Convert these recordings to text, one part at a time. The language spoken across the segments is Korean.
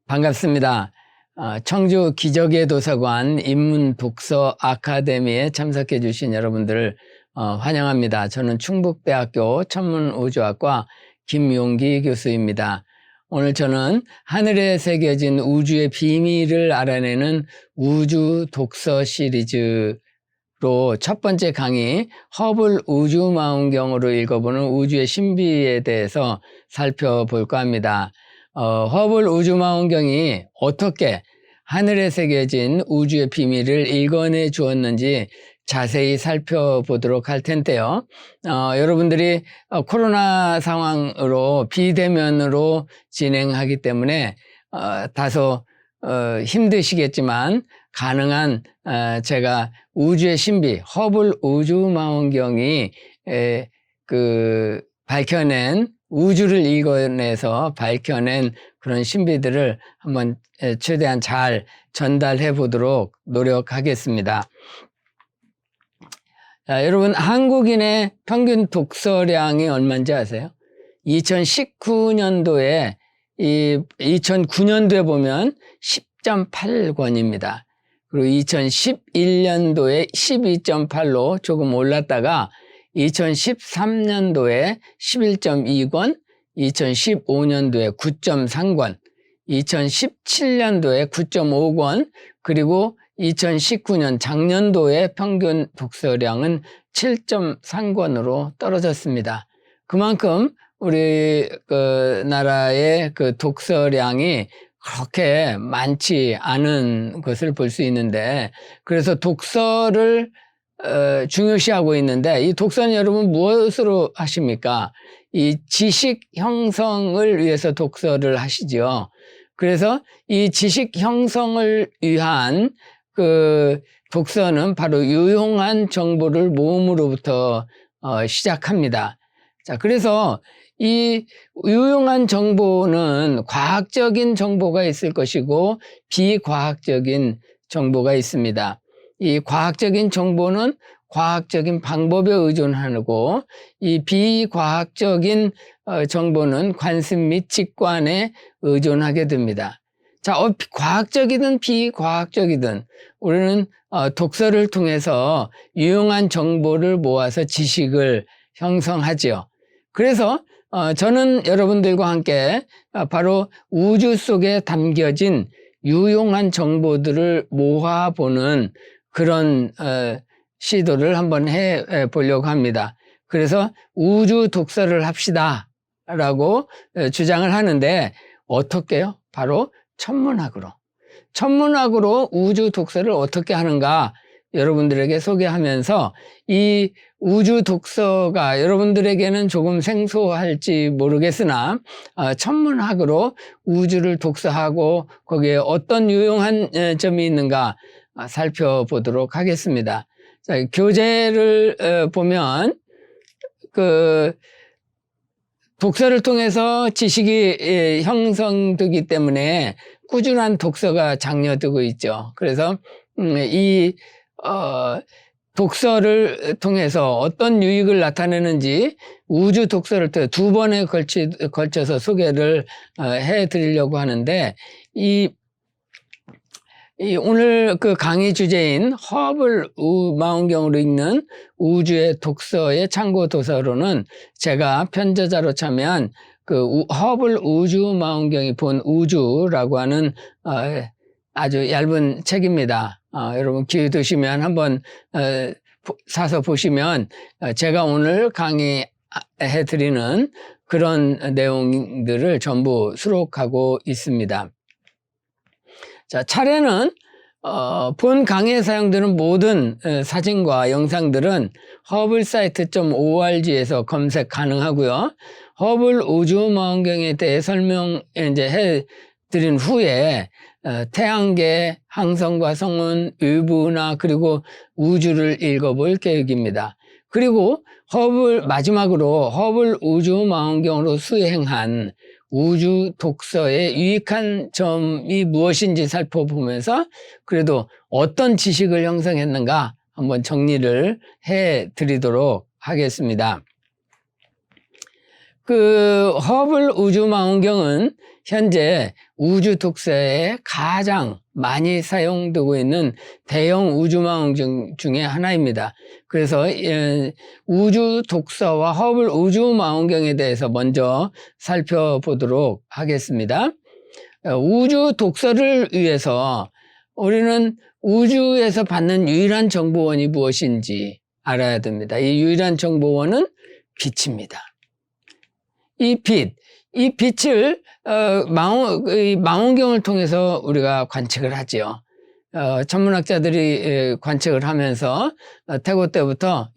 반갑습니다. 청주 기적의 도서관 인문독서 아카데미에 참석해 주신 여러분들을 환영합니다. 저는 충북대학교 천문우주학과 김용기 교수입니다. 오늘 저는 하늘에 새겨진 우주의 비밀을 알아내는 우주 독서 시리즈로 첫 번째 강의 허블 우주망원경으로 읽어보는 우주의 신비에 대해서 살펴볼까 합니다. 허블 우주망원경이 어떻게 하늘에 새겨진 우주의 비밀을 읽어내 주었는지 자세히 살펴보도록 할 텐데요. 여러분들이 코로나 상황으로 비대면으로 진행하기 때문에 다소 힘드시겠지만 가능한 제가 우주의 신비 허블 우주망원경이 밝혀낸 우주를 읽어내서 밝혀낸 그런 신비들을 한번 최대한 잘 전달해 보도록 노력하겠습니다. 자, 여러분 한국인의 평균 독서량이 얼마인지 아세요? 2019년도에 2009년도에 보면 10.8권입니다. 그리고 2011년도에 12.8로 조금 올랐다가 2013년도에 11.2권, 2015년도에 9.3권, 2017년도에 9.5권, 그리고 2019년 작년도에 평균 독서량은 7.3권으로 떨어졌습니다. 그만큼 우리 나라의 독서량이 그렇게 많지 않은 것을 볼 수 있는데, 그래서 독서를 중요시하고 있는데, 이 독서는 여러분 무엇으로 하십니까? 이 지식 형성을 위해서 독서를 하시죠. 그래서 이 지식 형성을 위한 독서는 바로 유용한 정보를 모음으로부터 시작합니다. 자, 그래서 이 유용한 정보는 과학적인 정보가 있을 것이고 비과학적인 정보가 있습니다. 이 과학적인 정보는 과학적인 방법에 의존하고 이 비과학적인 정보는 관습 및 직관에 의존하게 됩니다. 자, 과학적이든 비과학적이든 우리는 독서를 통해서 유용한 정보를 모아서 지식을 형성하죠. 그래서 저는 여러분들과 함께 바로 우주 속에 담겨진 유용한 정보들을 모아보는 그런 시도를 한번 해보려고 합니다. 그래서 우주 독서를 합시다 라고 주장을 하는데, 어떻게요? 바로 천문학으로 우주 독서를 어떻게 하는가 여러분들에게 소개하면서, 이 우주 독서가 여러분들에게는 조금 생소할지 모르겠으나 천문학으로 우주를 독서하고 거기에 어떤 유용한 점이 있는가 살펴보도록 하겠습니다. 자, 교재를 보면 독서를 통해서 지식이 형성되기 때문에 꾸준한 독서가 장려되고 있죠. 그래서 이 독서를 통해서 어떤 유익을 나타내는지 우주 독서를 통해 두 번에 걸쳐서 소개를 해드리려고 하는데, 오늘 강의 주제인 허블 망원경으로 읽는 우주의 독서의 참고 도서로는 제가 편저자로 참여한 허블 우주망원경이 본 우주라고 하는 아주 얇은 책입니다. 여러분 기회 되시면 한번 사서 보시면 제가 오늘 강의해 드리는 그런 내용들을 전부 수록하고 있습니다. 자, 차례는 본 강의에 사용되는 모든 사진과 영상들은 허블 사이트.org에서 검색 가능하고요. 허블 우주망원경에 대해 설명 해 드린 후에 태양계, 항성과 성운, 유부나 그리고 우주를 읽어볼 계획입니다. 그리고 마지막으로 허블 우주망원경으로 수행한 우주 독서의 유익한 점이 무엇인지 살펴보면서 그래도 어떤 지식을 형성했는가 한번 정리를 해 드리도록 하겠습니다. 그 허블 우주망원경은 현재 우주 독서에 가장 많이 사용되고 있는 대형 우주망원경 중에 하나입니다. 그래서 우주 독서와 허블 우주망원경에 대해서 먼저 살펴보도록 하겠습니다. 우주 독서를 위해서 우리는 우주에서 받는 유일한 정보원이 무엇인지 알아야 됩니다. 이 유일한 정보원은 빛입니다. 이 빛을 망원경을 통해서 우리가 관측을 하죠. 천문학자들이 관측을 하면서 태고 때부터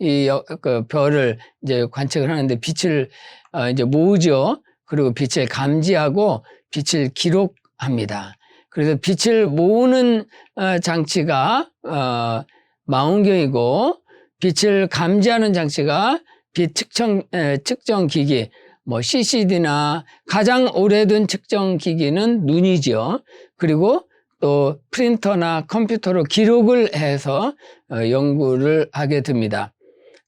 그 별을 이제 관측을 하는데 빛을 이제 모으죠. 그리고 빛을 감지하고 빛을 기록합니다. 그래서 빛을 모으는 장치가 망원경이고, 빛을 감지하는 장치가 빛 측정 기기, 뭐 CCD나 가장 오래된 측정 기기는 눈이죠. 그리고 또 프린터나 컴퓨터로 기록을 해서 연구를 하게 됩니다.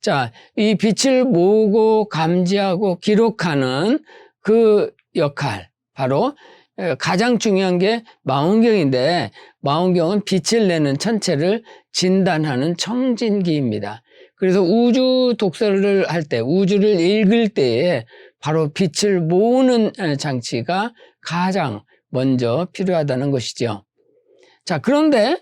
자, 이 빛을 모으고 감지하고 기록하는 그 역할, 바로 가장 중요한 게 망원경인데, 망원경은 빛을 내는 천체를 진단하는 청진기입니다. 그래서 우주 독서를 할 때, 우주를 읽을 때에 바로 빛을 모으는 장치가 가장 먼저 필요하다는 것이죠. 자, 그런데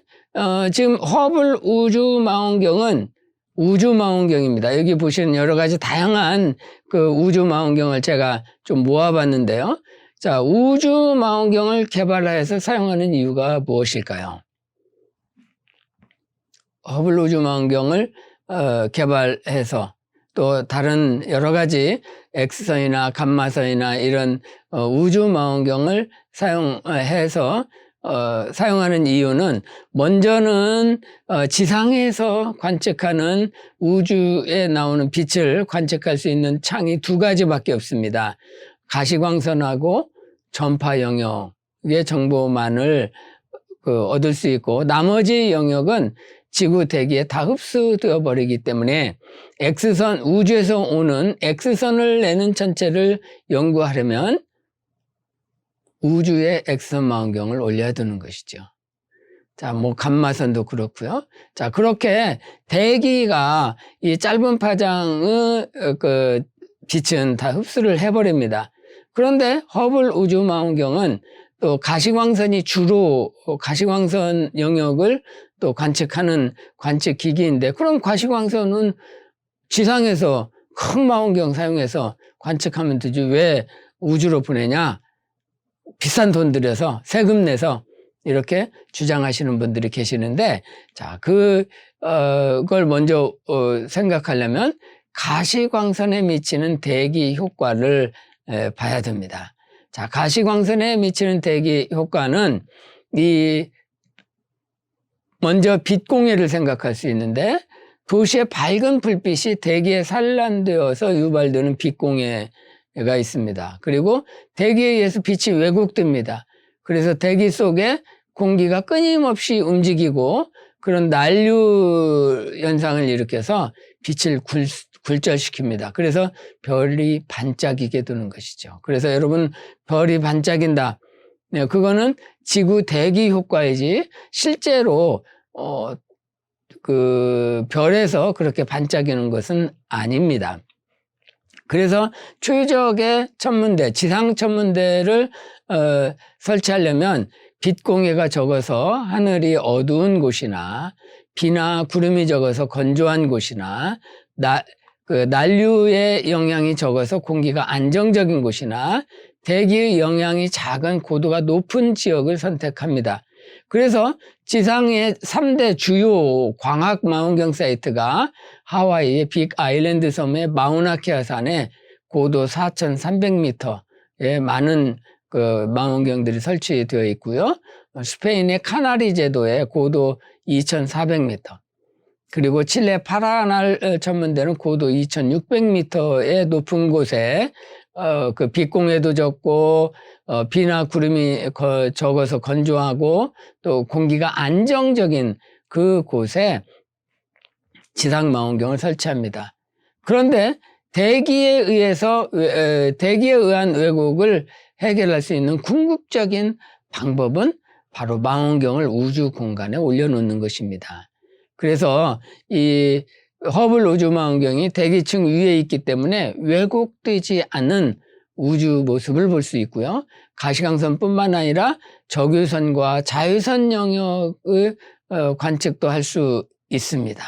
지금 허블 우주망원경은 우주망원경입니다. 여기 보시는 여러 가지 다양한 그 우주망원경을 제가 좀 모아봤는데요. 자, 우주망원경을 개발해서 사용하는 이유가 무엇일까요? 허블 우주망원경을 개발해서 또 다른 여러 가지 X선이나 감마선이나 이런 우주망원경을 사용해서 사용하는 이유는, 먼저는 지상에서 관측하는 우주에 나오는 빛을 관측할 수 있는 창이 두 가지밖에 없습니다. 가시광선하고 전파 영역의 정보만을 얻을 수 있고, 나머지 영역은 지구 대기에 다 흡수되어 버리기 때문에 X선, 우주에서 오는 X선을 내는 천체를 연구하려면 우주에 X선 망원경을 올려야 되는 것이죠. 자, 뭐 감마선도 그렇고요. 자, 그렇게 대기가 이 짧은 파장의 그 빛은 다 흡수를 해버립니다. 그런데 허블 우주망원경은 또 가시광선이 주로 가시광선 영역을 또 관측하는 관측기기인데, 그럼 가시광선은 지상에서 큰 망원경 사용해서 관측하면 되지 왜 우주로 보내냐? 비싼 돈 들여서 세금 내서 이렇게 주장하시는 분들이 계시는데, 자, 그걸 먼저 생각하려면 가시광선에 미치는 대기 효과를 봐야 됩니다. 자, 가시광선에 미치는 대기 효과는 먼저 빛공해를 생각할 수 있는데, 도시의 밝은 불빛이 대기에 산란되어서 유발되는 빛공해가 있습니다. 그리고 대기에 의해서 빛이 왜곡됩니다. 그래서 대기 속에 공기가 끊임없이 움직이고 그런 난류 현상을 일으켜서 빛을 굴절시킵니다. 그래서 별이 반짝이게 되는 것이죠. 그래서 여러분, 별이 반짝인다, 네, 그거는 지구 대기 효과이지 실제로 그 별에서 그렇게 반짝이는 것은 아닙니다. 그래서 최적의 천문대, 지상 천문대를 설치하려면 빛공해가 적어서 하늘이 어두운 곳이나 비나 구름이 적어서 건조한 곳이나 난류의 영향이 적어서 공기가 안정적인 곳이나 대기의 영향이 작은 고도가 높은 지역을 선택합니다. 그래서 지상의 3대 주요 광학 망원경 사이트가 하와이의 빅 아일랜드 섬의 마우나케아 산에 고도 4,300m에 많은 그 망원경들이 설치되어 있고요. 스페인의 카나리 제도에 고도 2,400m, 그리고 칠레 파라날 천문대는 고도 2,600m의 높은 곳에 그 빛공해도 적고 비나 구름이 적어서 건조하고 또 공기가 안정적인 그 곳에 지상 망원경을 설치합니다. 그런데 대기에 의한 왜곡을 해결할 수 있는 궁극적인 방법은 바로 망원경을 우주 공간에 올려놓는 것입니다. 그래서 이 허블 우주 망원경이 대기층 위에 있기 때문에 왜곡되지 않은 우주 모습을 볼 수 있고요. 가시광선뿐만 아니라 적외선과 자외선 영역의 관측도 할 수 있습니다.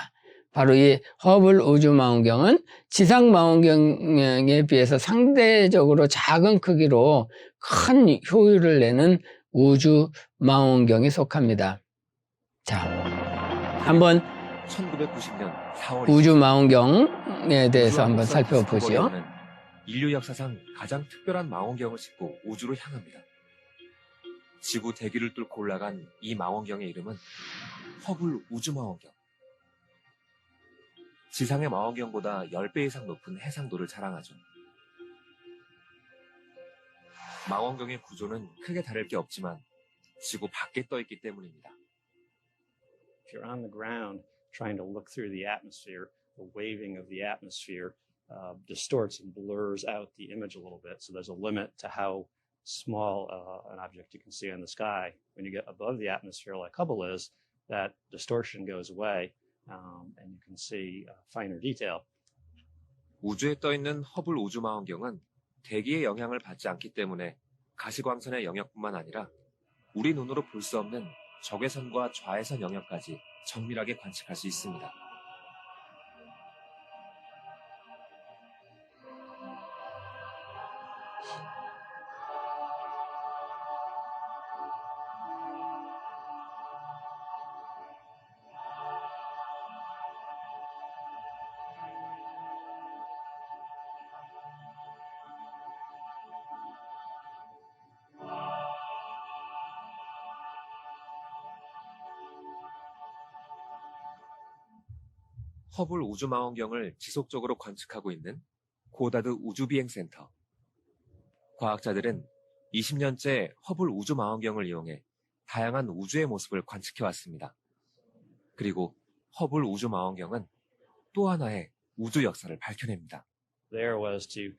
바로 이 허블 우주 망원경은 지상 망원경에 비해서 상대적으로 작은 크기로 큰 효율을 내는 우주 망원경에 속합니다. 자, 한번 1990년 4월 우주 망원경에 대해서 한번 살펴보시죠. 인류 역사상 가장 특별한 망원경을 싣고 우주로 향합니다. 지구 대기를 뚫고 올라간 이 망원경의 이름은 허블 우주 망원경. 지상의 망원경보다 10배 이상 높은 해상도를 자랑하죠. 망원경의 구조는 크게 다를 게 없지만 지구 밖에 떠 있기 때문입니다. If you're on the ground trying to look through the atmosphere, the waving of the atmosphere distorts and blurs out the image a little bit. So there's a limit to how small an object you can see in the sky. When you get above the atmosphere like Hubble is, that distortion goes away and you can see finer detail. 우주에 떠 있는 허블 우주 망원경은 대기의 영향을 받지 않기 때문에 가시광선의 영역뿐만 아니라 우리 눈으로 볼 수 없는 적외선과 좌회선 영역까지 정밀하게 관측할 수 있습니다. 허블 우주망원경을 지속적으로 관측하고 있는 고다드 우주비행센터. 과학자들은 20년째 허블 우주망원경을 이용해 다양한 우주의 모습을 관측해왔습니다. 그리고 허블 우주망원경은 또 하나의 우주 역사를 밝혀냅니다. There was to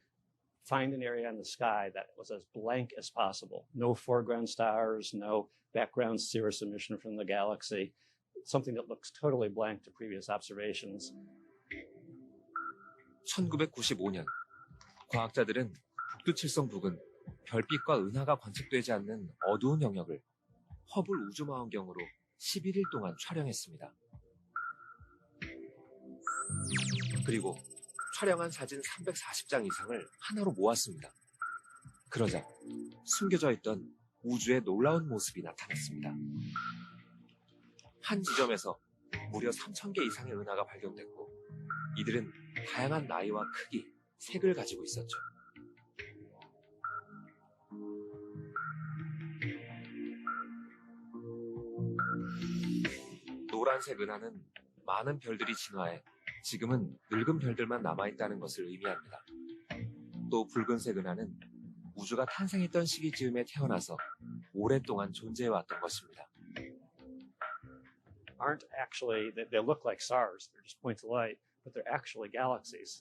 find an area in the sky that was as blank as possible. No foreground stars, no background cirrus emission from the galaxy. Something that looks totally blank to previous observations. 1995년 과학자들은 북두칠성 부근 별빛과 은하가 관측되지 않는 어두운 영역을 허블 우주망원경으로 11일 동안 촬영했습니다. 그리고 촬영한 사진 340장 이상을 하나로 모았습니다. 그러자 숨겨져 있던 우주의 놀라운 모습이 나타났습니다. 한 지점에서 무려 3,000개 이상의 은하가 발견됐고 이들은 다양한 나이와 크기, 색을 가지고 있었죠. 노란색 은하는 많은 별들이 진화해 지금은 늙은 별들만 남아있다는 것을 의미합니다. 또 붉은색 은하는 우주가 탄생했던 시기 즈음에 태어나서 오랫동안 존재해왔던 것입니다. Aren't actually, they look like stars, they're just points of light, but they're actually galaxies,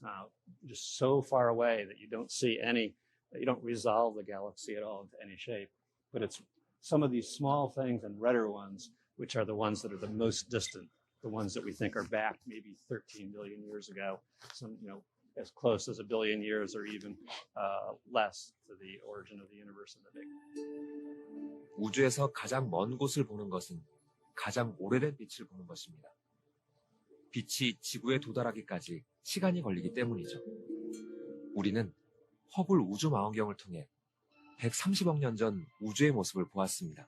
just so far away that you don't see any, you don't resolve the galaxy at all into any shape. But it's some of these small things and redder ones, which are the ones that are the most distant, the ones that we think are back maybe 13 billion years ago, some, as close as 1 billion years or even less to the origin of the universe in the Big Bang. 우주에서 가장 먼 곳을 보는 것은 가장 오래된 빛을 보는 것입니다. 빛이 지구에 도달하기까지 시간이 걸리기 때문이죠. 우리는 허블 우주망원경을 통해 130억 년 전 우주의 모습을 보았습니다.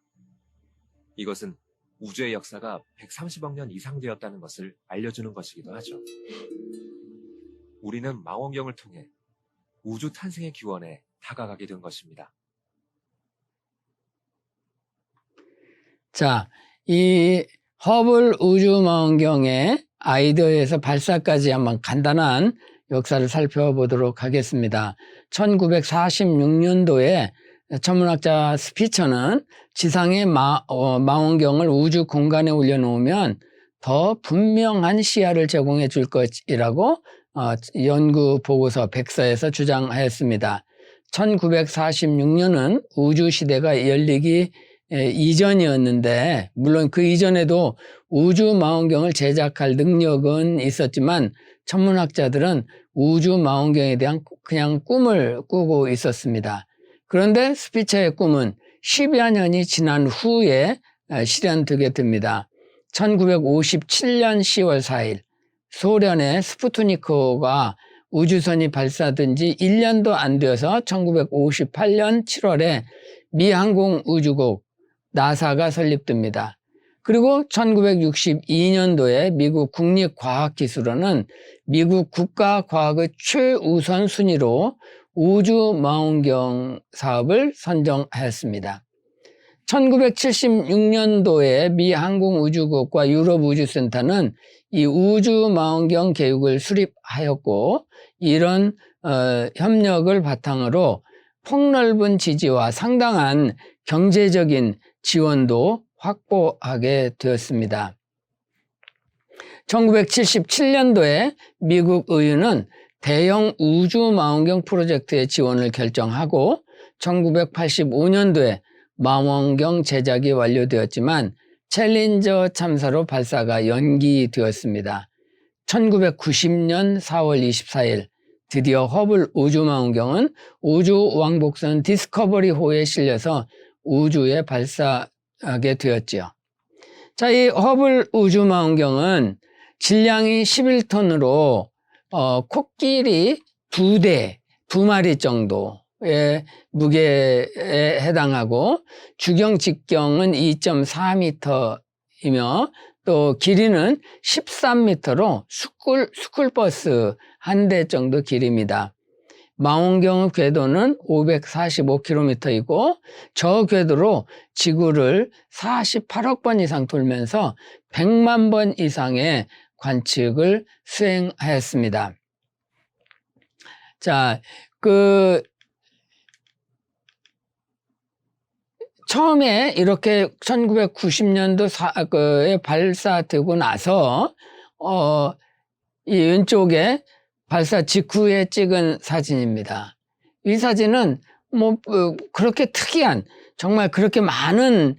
이것은 우주의 역사가 130억 년 이상 되었다는 것을 알려주는 것이기도 하죠. 우리는 망원경을 통해 우주 탄생의 기원에 다가가게 된 것입니다. 자, 이 허블 우주망원경의 아이디어에서 발사까지 한번 간단한 역사를 살펴보도록 하겠습니다. 1946년도에 천문학자 스피처는 지상의 망원경을 우주 공간에 올려놓으면 더 분명한 시야를 제공해 줄 것이라고 연구 보고서 백서에서 주장하였습니다. 1946년은 우주 시대가 열리기 이전이었는데, 물론 그 이전에도 우주 망원경을 제작할 능력은 있었지만 천문학자들은 우주 망원경에 대한 그냥 꿈을 꾸고 있었습니다. 그런데 스피처의 꿈은 10여 년이 지난 후에 실현되게 됩니다. 1957년 10월 4일 소련의 스푸트니크가 우주선이 발사된 지 1년도 안 되어서 1958년 7월에 미 항공우주국 나사가 설립됩니다. 그리고 1962년도에 미국 국립과학기술원은 미국 국가과학의 최우선 순위로 우주망원경 사업을 선정하였습니다. 1976년도에 미 항공우주국과 유럽우주센터는 이 우주망원경 계획을 수립하였고, 이런 협력을 바탕으로 폭넓은 지지와 상당한 경제적인 지원도 확보하게 되었습니다. 1977년도에 미국 의회는 대형 우주망원경 프로젝트의 지원을 결정하고 1985년도에 망원경 제작이 완료되었지만 챌린저 참사로 발사가 연기되었습니다. 1990년 4월 24일 드디어 허블 우주망원경은 우주 왕복선 디스커버리호에 실려서 우주에 발사하게 되었지요. 자, 이 허블 우주망원경은 질량이 11톤으로 코끼리 2마리 정도의 무게에 해당하고, 주경 직경은 2.4m이며 또 길이는 13m로 스쿨버스 한 대 정도 길입니다. 망원경의 궤도는 545km이고 저 궤도로 지구를 48억 번 이상 돌면서 100만 번 이상의 관측을 수행하였습니다. 자, 처음에 이렇게 1990년도에 발사되고 나서 이 왼쪽에 발사 직후에 찍은 사진입니다. 이 사진은 그렇게 특이한, 정말 그렇게 많은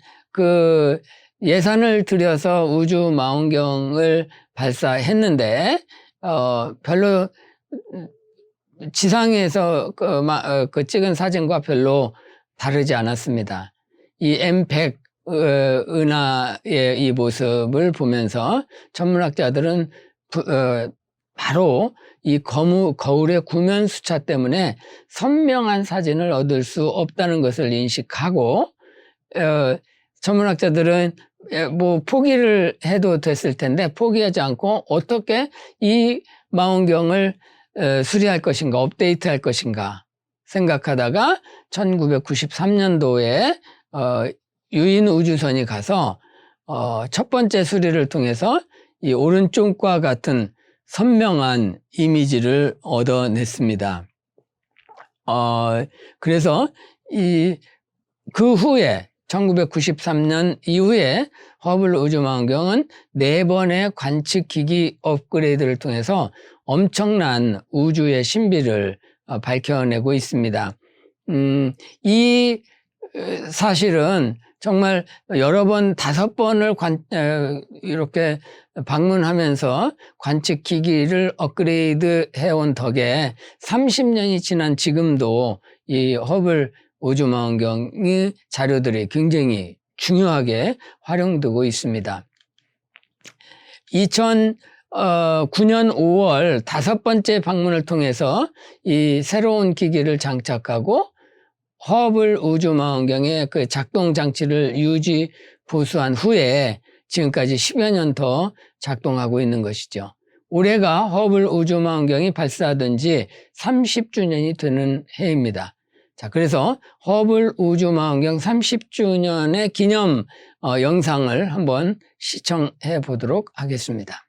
예산을 들여서 우주 망원경을 발사했는데 별로 지상에서 찍은 사진과 별로 다르지 않았습니다. 이 M100 은하의 이 모습을 보면서 천문학자들은 바로 이 거울의 구면 수차 때문에 선명한 사진을 얻을 수 없다는 것을 인식하고, 천문학자들은 포기를 해도 됐을 텐데 포기하지 않고 어떻게 이 망원경을 수리할 것인가, 업데이트할 것인가 생각하다가 1993년도에 유인 우주선이 가서 첫 번째 수리를 통해서 이 오른쪽과 같은 선명한 이미지를 얻어냈습니다. 그래서 그 후에 1993년 이후에 허블 우주망원경은 4번의 관측기기 업그레이드를 통해서 엄청난 우주의 신비를 밝혀내고 있습니다. 이 사실은 정말 여러 번 5번을 이렇게 방문하면서 관측기기를 업그레이드 해온 덕에 30년이 지난 지금도 이 허블 우주망원경의 자료들이 굉장히 중요하게 활용되고 있습니다. 2009년 5월 5번째 방문을 통해서 이 새로운 기기를 장착하고 허블 우주망원경의 그 작동 장치를 유지 보수한 후에 지금까지 10여 년 더 작동하고 있는 것이죠. 올해가 허블 우주망원경이 발사된 지 30주년이 되는 해입니다. 자, 그래서 허블 우주망원경 30주년의 기념 영상을 한번 시청해 보도록 하겠습니다.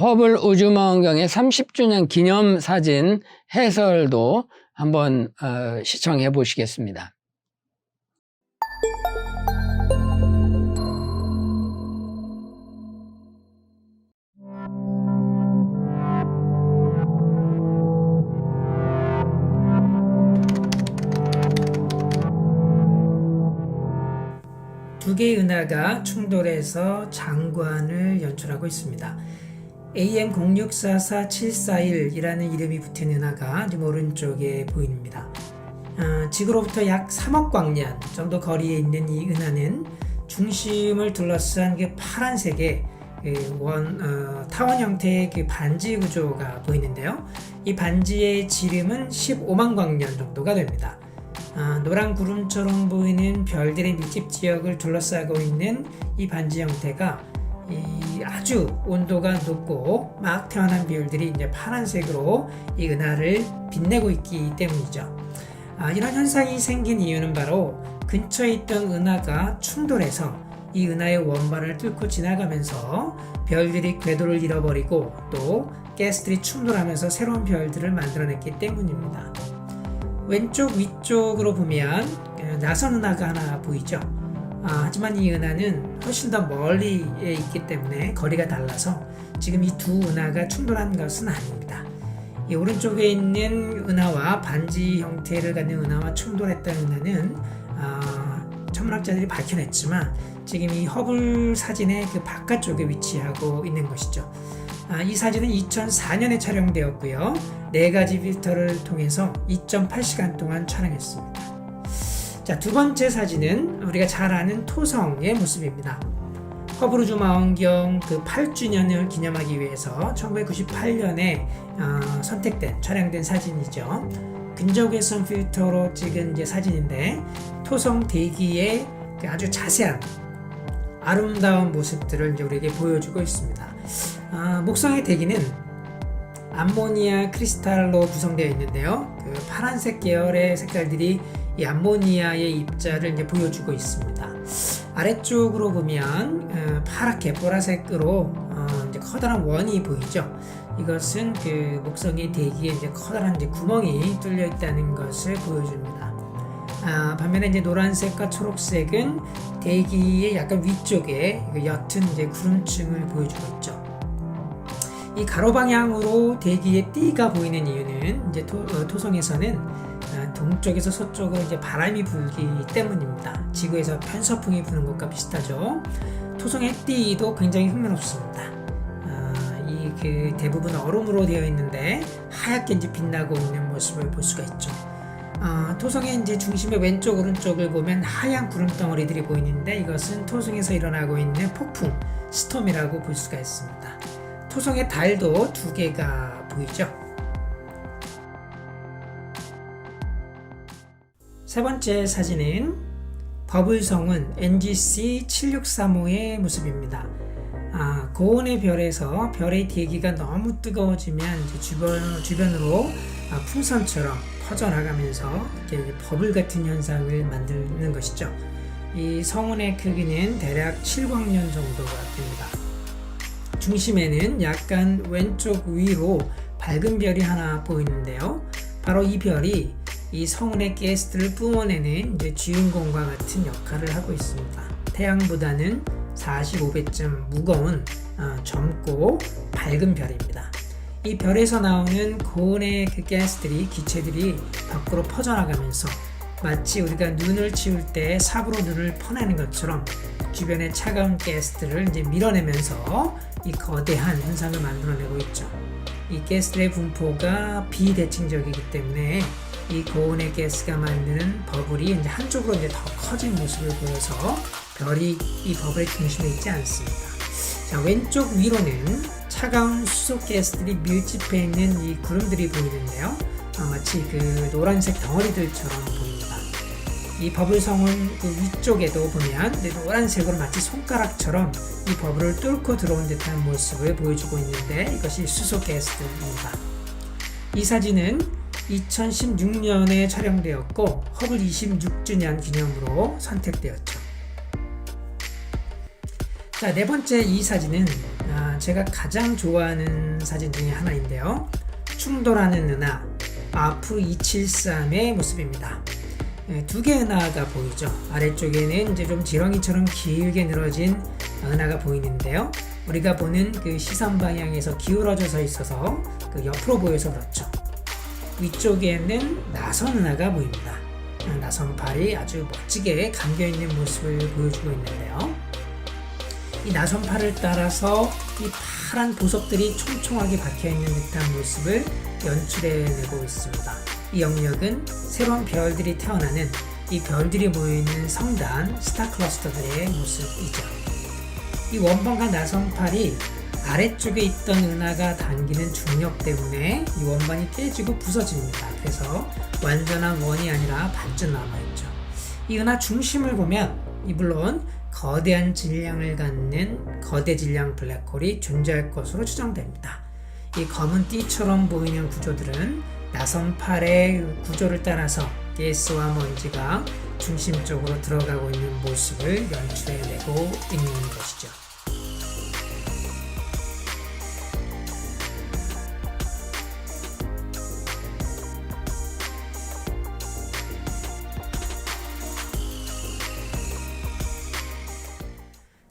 허블 우주망원경의 30주년 기념 사진 해설도 한번 시청해 보시겠습니다. 두 개의 은하가 충돌해서 장관을 연출하고 있습니다. AM0644-741이라는 이름이 붙은 은하가 지금 오른쪽에 보입니다. 지구로부터 약 3억 광년 정도 거리에 있는 이 은하는 중심을 둘러싼 그 파란색의 타원 형태의 그 반지 구조가 보이는데요. 이 반지의 지름은 15만 광년 정도가 됩니다. 노란 구름처럼 보이는 별들의 밀집 지역을 둘러싸고 있는 이 반지 형태가 아주 온도가 높고 막 태어난 별들이 이제 파란색으로 이 은하를 빛내고 있기 때문이죠. 이런 현상이 생긴 이유는 바로 근처에 있던 은하가 충돌해서 이 은하의 원반을 뚫고 지나가면서 별들이 궤도를 잃어버리고 또 가스들이 충돌하면서 새로운 별들을 만들어냈기 때문입니다. 왼쪽 위쪽으로 보면 나선 은하가 하나 보이죠. 하지만 이 은하는 훨씬 더 멀리에 있기 때문에 거리가 달라서 지금 이 두 은하가 충돌한 것은 아닙니다. 이 오른쪽에 있는 은하와 반지 형태를 갖는 은하와 충돌했던 은하는 천문학자들이 밝혀냈지만 지금 이 허블 사진의 그 바깥쪽에 위치하고 있는 것이죠. 이 사진은 2004년에 촬영되었고요. 4가지 필터를 통해서 2.8시간 동안 촬영했습니다. 자, 두 번째 사진은 우리가 잘 아는 토성의 모습입니다. 허블 우주 망원경 그 8주년을 기념하기 위해서 1998년에 선택된 촬영된 사진이죠. 근적외선 필터로 찍은 이제 사진인데 토성 대기의 아주 자세한 아름다운 모습들을 이제 우리에게 보여주고 있습니다. 목성의 대기는 암모니아 크리스탈로 구성되어 있는데요. 그 파란색 계열의 색깔들이 이 암모니아의 입자를 이제 보여주고 있습니다. 아래쪽으로 보면 파랗게 보라색으로 이제 커다란 원이 보이죠. 이것은 그 목성의 대기에 이제 커다란 이제 구멍이 뚫려 있다는 것을 보여줍니다. 반면에 이제 노란색과 초록색은 대기의 약간 위쪽에 옅은 이제 구름층을 보여주고 있죠. 이 가로 방향으로 대기의 띠가 보이는 이유는 이제 토성에서는 동쪽에서 서쪽으로 이제 바람이 불기 때문입니다. 지구에서 편서풍이 부는 것과 비슷하죠. 토성의 띠도 굉장히 흥미롭습니다. 그 대부분 얼음으로 되어 있는데 하얗게 이제 빛나고 있는 모습을 볼 수가 있죠. 토성의 이제 중심의 왼쪽 오른쪽을 보면 하얀 구름 덩어리들이 보이는데 이것은 토성에서 일어나고 있는 폭풍 스톰이라고 볼 수가 있습니다. 토성의 달도 2개가 보이죠. 세 번째 사진은 버블성운 NGC 7635의 모습입니다. 고온의 별에서 별의 대기가 너무 뜨거워지면 이제 주변으로 풍선처럼 퍼져나가면서 이렇게 버블 같은 현상을 만드는 것이죠. 이 성운의 크기는 대략 7광년 정도가 됩니다. 중심에는 약간 왼쪽 위로 밝은 별이 하나 보이는데요. 바로 이 별이 이 성운의 가스들을 뿜어내는 이제 주인공과 같은 역할을 하고 있습니다. 태양보다는 45배쯤 무거운 젊고 밝은 별입니다. 이 별에서 나오는 고온의 그 가스들이 기체들이 밖으로 퍼져나가면서 마치 우리가 눈을 치울 때 삽으로 눈을 퍼내는 것처럼 주변의 차가운 가스들을 이제 밀어내면서 이 거대한 현상을 만들어내고 있죠. 이 가스들의 분포가 비대칭적이기 때문에 이 고온의 가스가 만드는 버블이 이제 한쪽으로 이제 더 커진 모습을 보여서 별이 이 버블의 중심에 있지 않습니다. 자, 왼쪽 위로는 차가운 수소 가스들이 밀집해 있는 이 구름들이 보이는데요. 마치 그 노란색 덩어리들처럼 보입니다. 이 버블 성운 그 위쪽에도 보면 노란색으로 마치 손가락처럼 이 버블을 뚫고 들어온 듯한 모습을 보여주고 있는데 이것이 수소 가스들입니다. 이 사진은 2016년에 촬영되었고 허블 26주년 기념으로 선택되었죠. 자, 네 번째 이 사진은 제가 가장 좋아하는 사진 중에 하나인데요. 충돌하는 은하 아프 273의 모습입니다. 두 개의 은하가 보이죠. 아래쪽에는 이제 좀 지렁이처럼 길게 늘어진 은하가 보이는데요. 우리가 보는 그 시선 방향에서 기울어져서 있어서 그 옆으로 보여서 그렇죠. 위쪽에는 나선 은하가 보입니다. 나선팔이 아주 멋지게 감겨있는 모습을 보여주고 있는데요. 이 나선팔을 따라서 이 파란 보석들이 촘촘하게 박혀있는 듯한 모습을 연출해내고 있습니다. 이 영역은 새로운 별들이 태어나는 이 별들이 모여있는 성단 스타 클러스터들의 모습이죠. 이 원반과 나선팔이 아래쪽에 있던 은하가 당기는 중력 때문에 이 원반이 깨지고 부서집니다. 그래서 완전한 원이 아니라 반쯤 남아있죠. 이 은하 중심을 보면 물론 거대한 질량을 갖는 거대 질량 블랙홀이 존재할 것으로 추정됩니다. 이 검은 띠처럼 보이는 구조들은 나선팔의 구조를 따라서 가스와 먼지가 중심 쪽으로 들어가고 있는 모습을 연출해내고 있는 것이죠.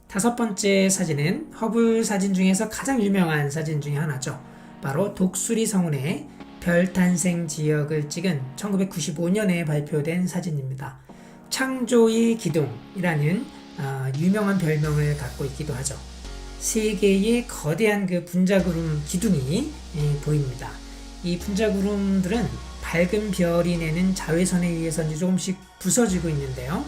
다섯 번째 사진은 허블 사진 중에서 가장 유명한 사진 중에 하나죠. 바로 독수리 성운의 별 탄생 지역을 찍은 1995년에 발표된 사진입니다. 창조의 기둥이라는 유명한 별명을 갖고 있기도 하죠. 세 개의 거대한 그 분자구름 기둥이 보입니다. 이 분자구름들은 밝은 별이 내는 자외선에 의해서 조금씩 부서지고 있는데요.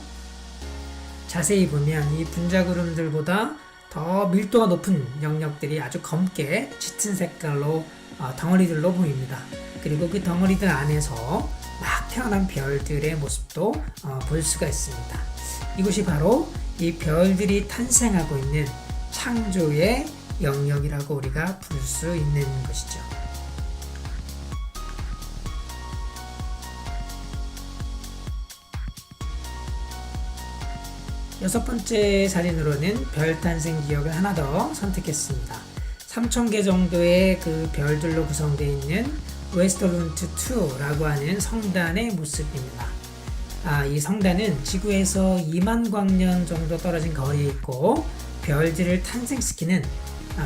자세히 보면 이 분자구름들보다 더 밀도가 높은 영역들이 아주 검게 짙은 색깔로 덩어리들로 보입니다. 그리고 그 덩어리들 안에서 막 태어난 별들의 모습도 볼 수가 있습니다. 이곳이 바로 이 별들이 탄생하고 있는 창조의 영역이라고 우리가 부를 수 있는 것이죠. 여섯 번째 사진으로는 별 탄생 지역을 하나 더 선택했습니다. 3,000개 정도의 그 별들로 구성되어 있는 웨스터룬트 2라고 하는 성단의 모습입니다. 이 성단은 지구에서 2만 광년 정도 떨어진 거리에 있고 별들을 탄생시키는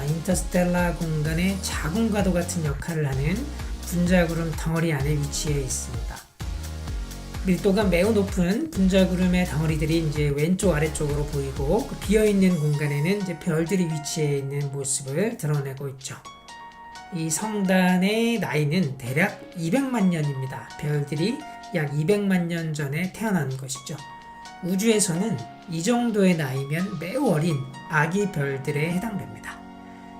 인터스텔라 공간의 자궁과도 같은 역할을 하는 분자구름 덩어리 안에 위치해 있습니다. 밀도가 매우 높은 분자구름의 덩어리들이 이제 왼쪽 아래쪽으로 보이고 그 비어있는 공간에는 이제 별들이 위치해 있는 모습을 드러내고 있죠. 이 성단의 나이는 대략 200만 년입니다. 별들이 약 200만 년 전에 태어난 것이죠. 우주에서는 이 정도의 나이면 매우 어린 아기 별들에 해당됩니다.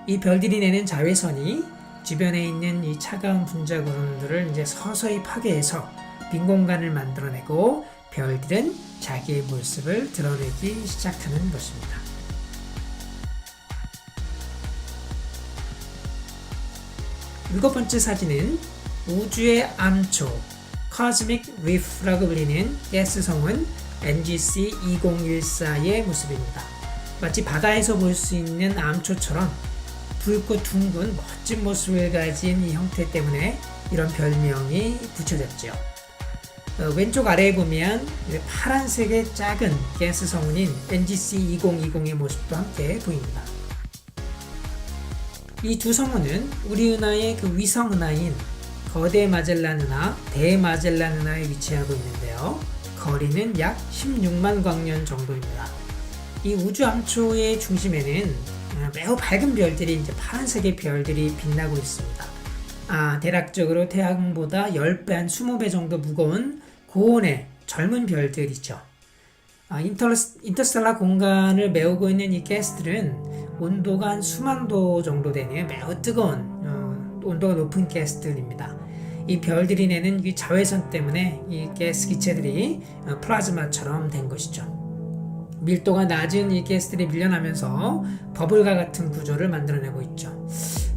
이 별들이 내는 자외선이 주변에 있는 이 차가운 분자구름들을 이제 서서히 파괴해서 빈 공간을 만들어내고 별들은 자기의 모습을 드러내기 시작하는 것입니다. 일곱 번째 사진은 우주의 암초, Cosmic Reef라고 불리는 가스 성운 NGC 2014의 모습입니다. 마치 바다에서 볼 수 있는 암초처럼 붉고 둥근 멋진 모습을 가진 이 형태 때문에 이런 별명이 붙여졌죠. 왼쪽 아래에 보면 파란색의 작은 가스 성운인 NGC 2020의 모습도 함께 보입니다. 이 두 성운은 우리 은하의 그 위성 은하인 거대 마젤란 은하, 대마젤란 은하에 위치하고 있는데요. 거리는 약 16만 광년 정도입니다. 이 우주 암초의 중심에는 매우 밝은 별들이 이제 파란색의 별들이 빛나고 있습니다. 대략적으로 태양보다 10배, 한 20배 정도 무거운 고온의 젊은 별들이죠. 인터스텔라 공간을 메우고 있는 이 가스들은 온도가 한 수만 도 정도 되는 매우 뜨거운 온도가 높은 가스들입니다. 이 별들이 내는 이 자외선 때문에 이 가스 기체들이 플라즈마처럼 된 것이죠. 밀도가 낮은 이 가스들이 밀려나면서 버블과 같은 구조를 만들어내고 있죠.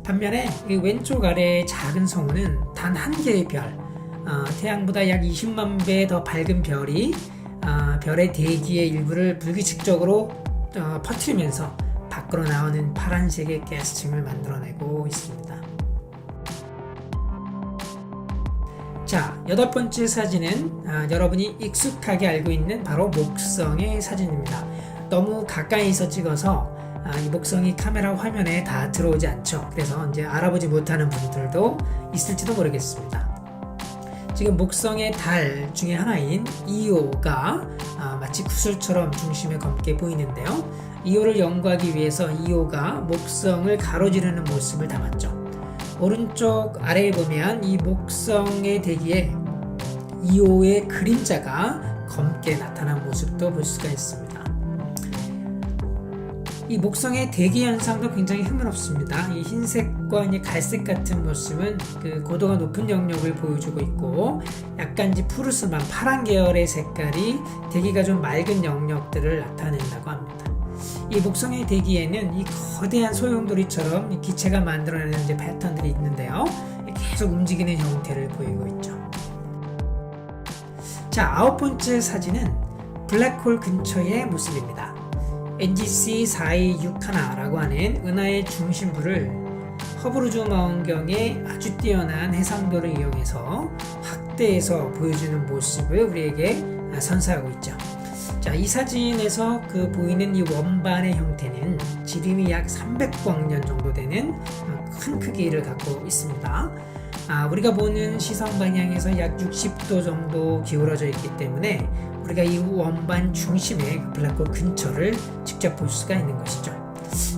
반면에 이 왼쪽 아래의 작은 성운은 단 한 개의 별, 태양보다 약 20만 배 더 밝은 별이 별의 대기의 일부를 불규칙적으로 퍼뜨리면서 밖으로 나오는 파란색의 가스층을 만들어내고 있습니다. 자, 8번째 사진은 여러분이 익숙하게 알고 있는 바로 목성의 사진입니다. 너무 가까이서 찍어서 이 목성이 카메라 화면에 다 들어오지 않죠. 그래서 이제 알아보지 못하는 분들도 있을지도 모르겠습니다. 지금 목성의 달 중에 하나인 이오가 마치 구슬처럼 중심에 검게 보이는데요. 이오를 연구하기 위해서 이오가 목성을 가로지르는 모습을 담았죠. 오른쪽 아래에 보면 이 목성의 대기에 이오의 그림자가 검게 나타난 모습도 볼 수가 있습니다. 이 목성의 대기 현상도 굉장히 흥미롭습니다. 이 흰색과 이 갈색 같은 모습은 그 고도가 높은 영역을 보여주고 있고, 약간 이제 푸르스름한 파란 계열의 색깔이 대기가 좀 맑은 영역들을 나타낸다고 합니다. 이 목성의 대기에는 이 거대한 소용돌이처럼 이 기체가 만들어내는 이제 패턴들이 있는데요. 계속 움직이는 형태를 보이고 있죠. 자, 9번째 사진은 블랙홀 근처의 모습입니다. NGC 4261라고 하는 은하의 중심부를 허블 우주망원경의 아주 뛰어난 해상도를 이용해서 확대해서 보여주는 모습을 우리에게 선사하고 있죠. 자, 이 사진에서 그 보이는 이 원반의 형태는 지름이 약 300광년 정도 되는 큰 크기를 갖고 있습니다. 우리가 보는 시선 방향에서 약 60도 정도 기울어져 있기 때문에 우리가 이 원반 중심의 블랙홀 근처를 직접 볼 수가 있는 것이죠.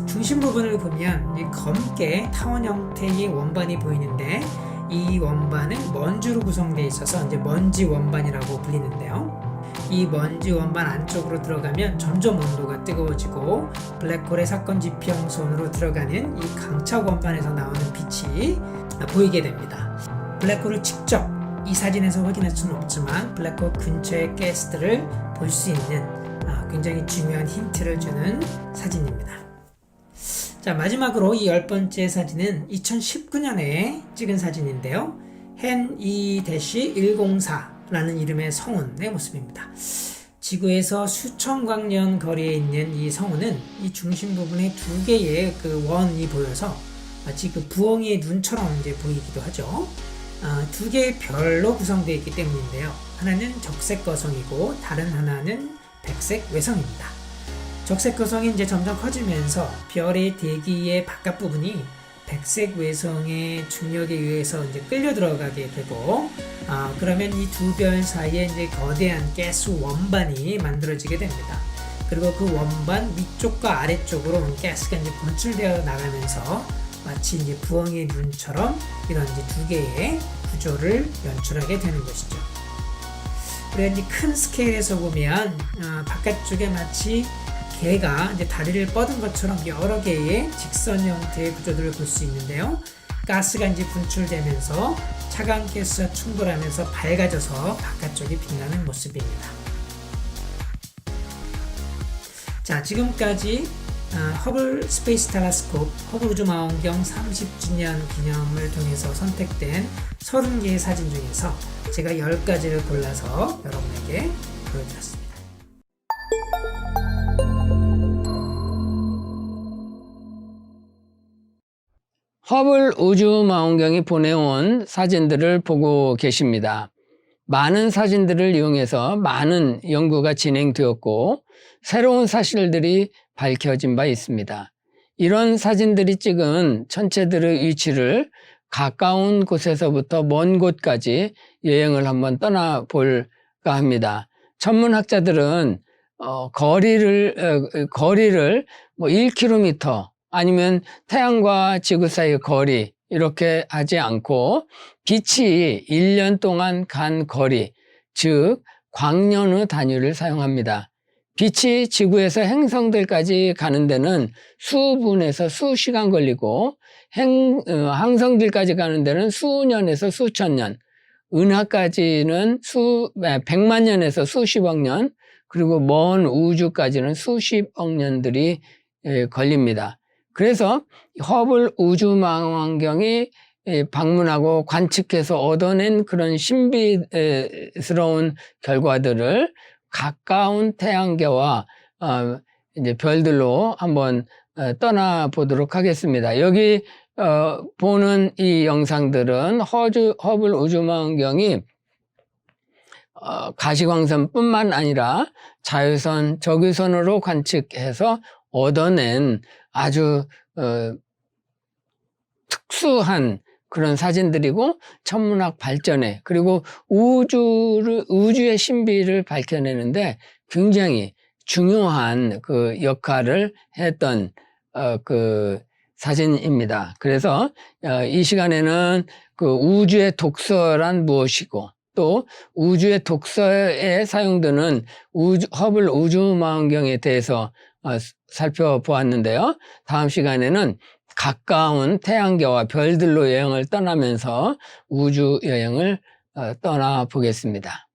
중심 부분을 보면 이 검게 타원 형태의 원반이 보이는데, 이 원반은 먼지로 구성되어 있어서 이제 먼지 원반이라고 불리는데요. 이 먼지 원반 안쪽으로 들어가면 점점 온도가 뜨거워지고 블랙홀의 사건 지평선으로 들어가는 이 강착 원반에서 나오는 빛이 보이게 됩니다. 블랙홀을 직접 이 사진에서 확인할 수는 없지만 블랙홀 근처의 가스들을 볼 수 있는 굉장히 중요한 힌트를 주는 사진입니다. 자, 마지막으로 이 10번째 사진은 2019년에 찍은 사진인데요. 헨 E-104라는 이름의 성운의 모습입니다. 지구에서 수천 광년 거리에 있는 이 성운은 이 중심 부분에 두 개의 그 원이 보여서 마치 그 부엉이의 눈처럼 이제 보이기도 하죠. 두 개의 별로 구성되어 있기 때문인데요. 하나는 적색 거성이고 다른 하나는 백색 외성입니다. 적색 거성이 이제 점점 커지면서 별의 대기의 바깥 부분이 백색 외성의 중력에 의해서 이제 끌려 들어가게 되고, 그러면 이 두 별 사이에 이제 거대한 가스 원반이 만들어지게 됩니다. 그리고 그 원반 위쪽과 아래쪽으로 가스가 이제 분출되어 나가면서 마치 이제 부엉이의 눈처럼 이런 이제 두 개의 구조를 연출하게 되는 것이죠. 우리가 이제 큰 스케일에서 보면 바깥쪽에 마치 개가 이제 다리를 뻗은 것처럼 여러 개의 직선 형태의 구조들을 볼 수 있는데요. 가스가 이제 분출되면서 차가운 가스와 충돌하면서 밝아져서 바깥쪽이 빛나는 모습입니다. 자, 지금까지 허블 스페이스 텔레스콥 허블 우주망원경 30주년 기념을 통해서 선택된 30개의 사진 중에서 제가 10가지를 골라서 여러분에게 보여드렸습니다. 허블 우주망원경이 보내온 사진들을 보고 계십니다. 많은 사진들을 이용해서 많은 연구가 진행되었고 새로운 사실들이 밝혀진 바 있습니다. 이런 사진들이 찍은 천체들의 위치를 가까운 곳에서부터 먼 곳까지 여행을 한번 떠나볼까 합니다. 천문학자들은 거리를 뭐 1km 아니면 태양과 지구 사이의 거리 이렇게 하지 않고 빛이 1년 동안 간 거리, 즉 광년의 단위를 사용합니다. 빛이 지구에서 행성들까지 가는 데는 수분에서 수시간 걸리고 항성들까지 가는 데는 수년에서 수천 년, 은하까지는 100만 년에서 수십억 년, 그리고 먼 우주까지는 수십억 년들이 걸립니다. 그래서 허블 우주망원경이 방문하고 관측해서 얻어낸 그런 신비스러운 결과들을 가까운 태양계와 이제 별들로 한번 떠나보도록 하겠습니다. 여기 보는 이 영상들은 허블 우주망원경이 가시광선뿐만 아니라 자외선, 적외선으로 관측해서 얻어낸 아주 특수한 그런 사진들이고 천문학 발전에 그리고 우주의 신비를 밝혀내는데 굉장히 중요한 그 역할을 했던 그 사진입니다. 그래서 이 시간에는 그 우주의 독서란 무엇이고 또 우주의 독서에 사용되는 허블 우주망원경에 대해서 살펴보았는데요. 다음 시간에는 가까운 태양계와 별들로 여행을 떠나면서 우주 여행을 떠나보겠습니다.